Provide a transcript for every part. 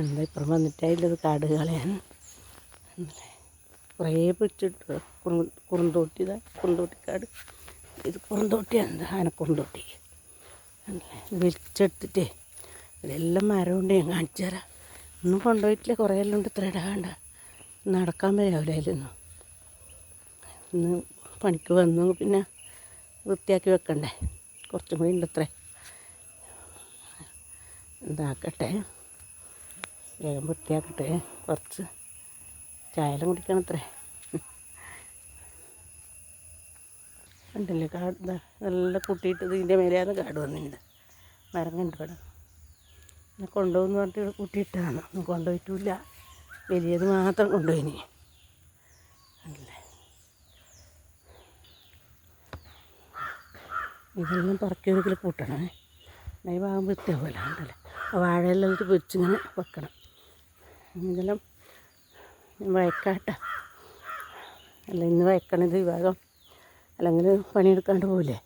എന്താ ഇപ്പം വന്നിട്ടായില്ലത് കാട് കളയാൻ. കുറേ പിടിച്ചിട്ട് കുറുന്തോട്ടിക്കാട്. ഇത് കുറുന്തോട്ടിയാണ്, എന്താ ആനക്കുറുന്തോട്ടി. വിളിച്ചെടുത്തിട്ടേ ഇതെല്ലാം മരം കൊണ്ട് ഞാൻ കാണിച്ചു തരാം. ഒന്നും കൊണ്ടുപോയിട്ടില്ല, കുറേ എല്ലാം ഉണ്ട്. ഇത്ര ഇടാണ്ട നടക്കാൻ വരാവില്ല അതിലൊന്നും. ഇന്ന് പണിക്ക് വന്നു, പിന്നെ വൃത്തിയാക്കി വെക്കണ്ടേ. കുറച്ചും കൂടി ഉണ്ട് അത്രേ. എന്താക്കട്ടെ, വേഗം വൃത്തിയാക്കട്ടെ. കുറച്ച് ചായയെല്ലാം കുടിക്കണം അത്രേ. കണ്ടില്ലേ കാട്, നല്ല കൂട്ടിയിട്ട് ഇതിൻ്റെ മേലെയാണ് കാട് വന്നിട്ടുണ്ട്. മരം കണ്ടുപെടാം. പിന്നെ കൊണ്ടുപോകുന്ന പറഞ്ഞിട്ട് കൂട്ടിയിട്ടതാണ്. ഒന്നും കൊണ്ടുപോയിട്ടില്ല, വലിയത് മാത്രം കൊണ്ടുപോയിനി. അല്ലേ, ഇതെല്ലാം പറക്കി ഒരിക്കൽ കൂട്ടണേ. ഈ ഭാഗം വൃത്തിയാവില്ല. ഉണ്ടല്ലേ, വാഴയെല്ലാം ഇട്ട് പൊരിച്ചിങ്ങനെ വെക്കണം. ഇതെല്ലാം വയക്കാട്ട അല്ല, ഇന്ന് വയക്കണത് ഈ ഭാഗം, അല്ലെങ്കിൽ പണിയെടുക്കാണ്ട് പോവില്ലേ.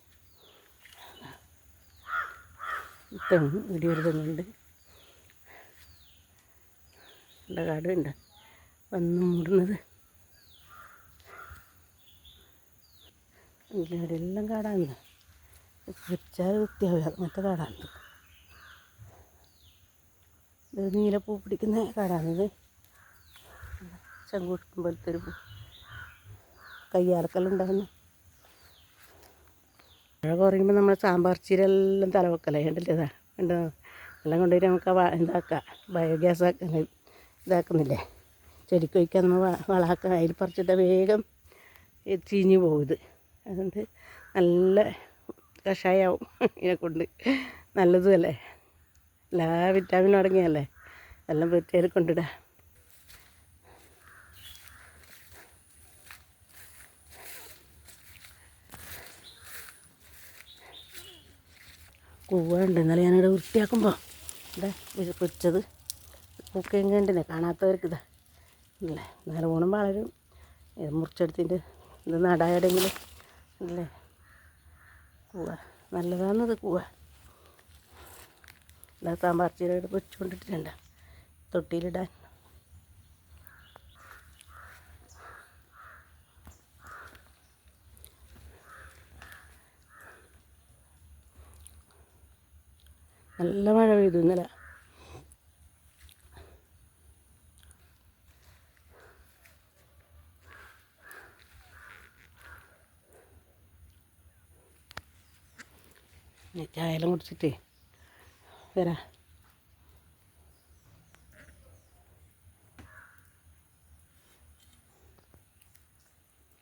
തെങ്ങ് ഇടിയൊരു തെങ്ങുണ്ട്, നല്ല കാടുണ്ട് വന്ന് മൂടുന്നത്. ഇവിടെയെല്ലാം കാടാണ്, വെച്ചാൽ വൃത്തിയാവുക. അങ്ങനത്തെ കാടാണ്. ഇത് നീലപ്പൂ പിടിക്കുന്ന കാടാണിത്. ചങ്കൂട്ടം പോലത്തെ ഒരു പൂ, കയ്യാർക്കെല്ലാം മഴ കുറയുമ്പോൾ നമ്മൾ സാമ്പാർ ചീരെല്ലാം തലവെക്കല കണ്ടില്ലേ. കണ്ടോ, എല്ലാം കൊണ്ടുപോയിട്ട് നമുക്ക് ഇതാക്കാം, ബയോഗ്യാസ് ആക്കാൻ ഇതാക്കുന്നില്ലേ. ചെടിക്ക് വയ്ക്കാൻ നമ്മൾ വളമാക്കാൻ. അതിൽ പറിച്ചിട്ട് വേഗം ചീഞ്ഞ് പോകും ഇത്. അതുകൊണ്ട് നല്ല കഷായമാവും ഇതിനെക്കൊണ്ട്. നല്ലതുമല്ലേ, എല്ലാ വിറ്റാമിനും അടങ്ങിയല്ലേ. എല്ലാം വൃത്തിയായി കൊണ്ടിടാം. കൂവുണ്ട്. ഇന്നലെ ഞാനിവിടെ വൃത്തിയാക്കുമ്പോൾ ഇതാ പൊരിച്ചത് പൂക്കയും കണ്ടില്ലേ, കാണാത്തവർക്ക് ഇതാ ഇല്ലേ. നേരെ ഓണം വളരും. ഇത് മുറിച്ചെടുത്തിട്ട് ഇത് നടായെടെങ്കിലും അല്ലേ. കൂവ നല്ലതാണെന്നത്. കൂവ ഇതാ സാമ്പാർ ചീരയുടെ പൊരിച്ചുകൊണ്ടിട്ടിട്ടുണ്ട് തൊട്ടിയിലിടാൻ. നല്ല മഴ പെയ്തു ഇന്നലെ. ചായയെല്ലാം കുടിച്ചിട്ട് വരാം.